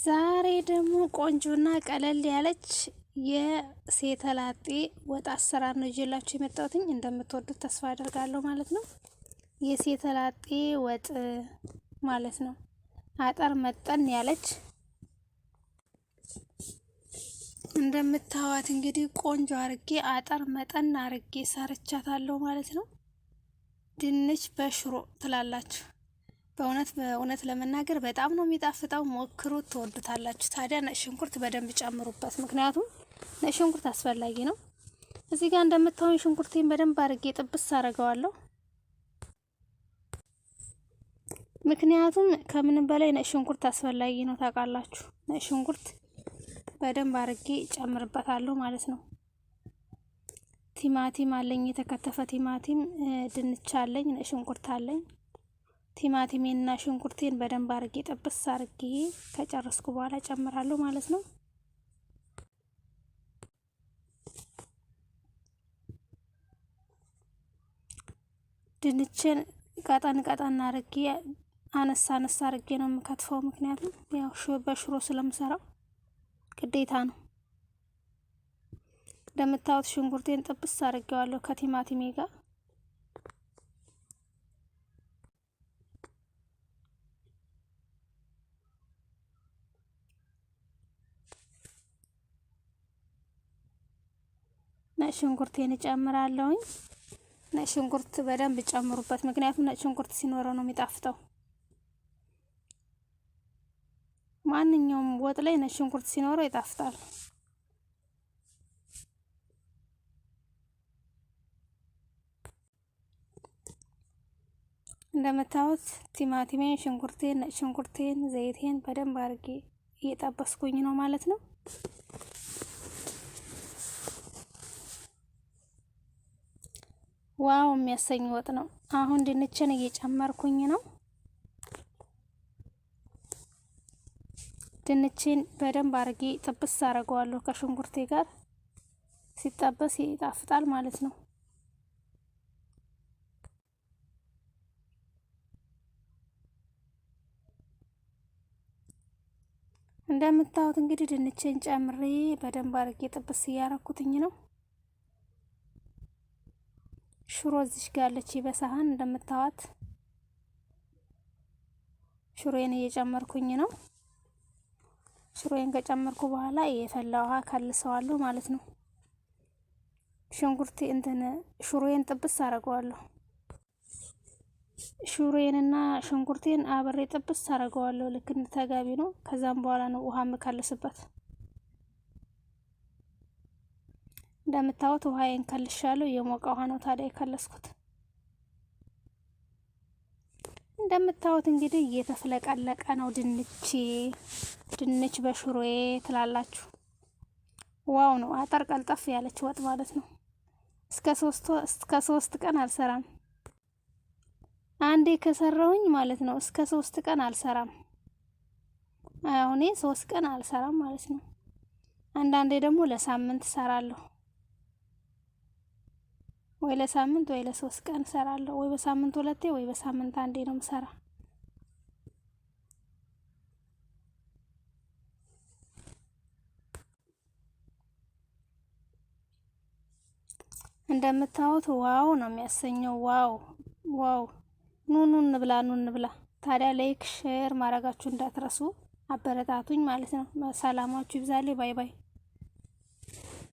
ዛሬ ደግሞ ቆንጆና ቀለል ያለች የሴተላጤ ወጥ አሰራር ነው ይዤላችሁ የመጣሁት። እንደምትወዱት ተስፋ አደርጋለሁ ማለት ነው። የሴተላጤ ወጥ ማለት ነው። አጠር መጠን ያለች እንደምታዋት እንግዲህ ቆንጆ አርጌ አጠር መጠን አርጌ ሰርቻታለሁ ማለት ነው። ድንች በሽሮ ትላላችሁ። በእውነት ለመናገር በጣም ነው የሚጣፍጠው። ሞክሩት፣ ትወዱታላችሁ። ታዲያ ነጭ ሽንኩርት በደንብ ጨምሩበት፣ ምክንያቱም ነጭ ሽንኩርት አስፈላጊ ነው። እዚህ ጋር እንደምታዩኝ ሽንኩርቴን በደንብ አድርጌ ጥብስ አደርገዋለሁ። ምክንያቱም ከምንም በላይ ነጭ ሽንኩርት አስፈላጊ ነው፣ ታውቃላችሁ። ነጭ ሽንኩርት በደንብ አድርጌ ጨምርበታለሁ ማለት ነው። ቲማቲም አለኝ፣ የተከተፈ ቲማቲም፣ ድንች አለኝ፣ ነጭ ሽንኩርት አለኝ። ቲማቲሜንና ሽንኩርቴን በደንብ አርጌ ጥብስ አርጌ ከጨረስኩ በኋላ ጨምራለሁ ማለት ነው። ድንችን ቀጠን አርጌ አነሳ አርጌ ነው የምከትፈው፣ ምክንያቱም ያው በሽሮ ስለምሰራው ግዴታ ነው። እንደምታዩት ሽንኩርቴን ጥብስ አርጌዋለሁ ከቲማቲሜ ጋር። ነጭ ሽንኩርቴን እጨምራለሁኝ። ነጭ ሽንኩርት በደንብ ጨምሩበት፣ ምክንያቱም ነጭ ሽንኩርት ሲኖረው ነው የሚጣፍጠው። ማንኛውም ወጥ ላይ ነጭ ሽንኩርት ሲኖረው ይጣፍጣል። እንደምታዩት ቲማቲሜን፣ ሽንኩርቴን፣ ነጭ ሽንኩርቴን፣ ዘይቴን በደንብ አድርጌ እየጠበስኩኝ ነው ማለት ነው። ዋው የሚያሰኝ ወጥ ነው። አሁን ድንችን እየጨመርኩኝ ነው። ድንችን በደንብ አድርጌ ጥብስ አደርገዋለሁ ከሽንኩርቴ ጋር። ሲጠበስ ይጣፍጣል ማለት ነው። እንደምታዩት እንግዲህ ድንችን ጨምሬ በደንብ አድርጌ ጥብስ እያረኩትኝ ነው። ሽሮ እዚህ ጋር አለች በሳህን። እንደምታዩት ሽሮዬን እየጨመርኩኝ ነው። ሽሮዬን ከጨመርኩ በኋላ የፈላ ውሃ ከልሰዋለሁ ማለት ነው። ሽሮዬን ጥብስ አደርገዋለሁ። ሽሮዬንና ሽንኩርቴን አብሬ ጥብስ አደርገዋለሁ። ልክ ተጋቢ ነው። ከዛም በኋላ ነው ውሃ የምከልስበት። እንደምታዩት ውሃዬን ከልሻለሁ። የሞቀ ውሃ ነው ታዲያ የከለስኩት። እንደምታዩት እንግዲህ እየተፍለቀለቀ ነው ድንች በሽሮዬ ትላላችሁ። ዋው ነው። አጠር ቀልጠፍ ያለች ወጥ ማለት ነው። እስከ 3 ቀን አልሰራም። አንዴ ከሰራውኝ ማለት ነው እስከ 3 ቀን አልሰራም። አሁን 3 ቀን አልሰራም ማለት ነው። አንዳንዴ ደግሞ ለሳምንት ሰራለሁ። ወይ ለሳምንት ወይ ለ3 ቀን ሰራለሁ። ወይ በሳምንት 2 ወይ በሳምንት 1 ነው የምሰራ። እንደምታዩት ዋው ነው የሚያሰኘው። ዋው ኑ እንብላ። ታዲያ ላይክ ሼር ማድረጋችሁ እንዳትረሱ፣ አበረታቱኝ ማለት ነው። ሰላማችሁ ይብዛልኝ። ባይ ባይ።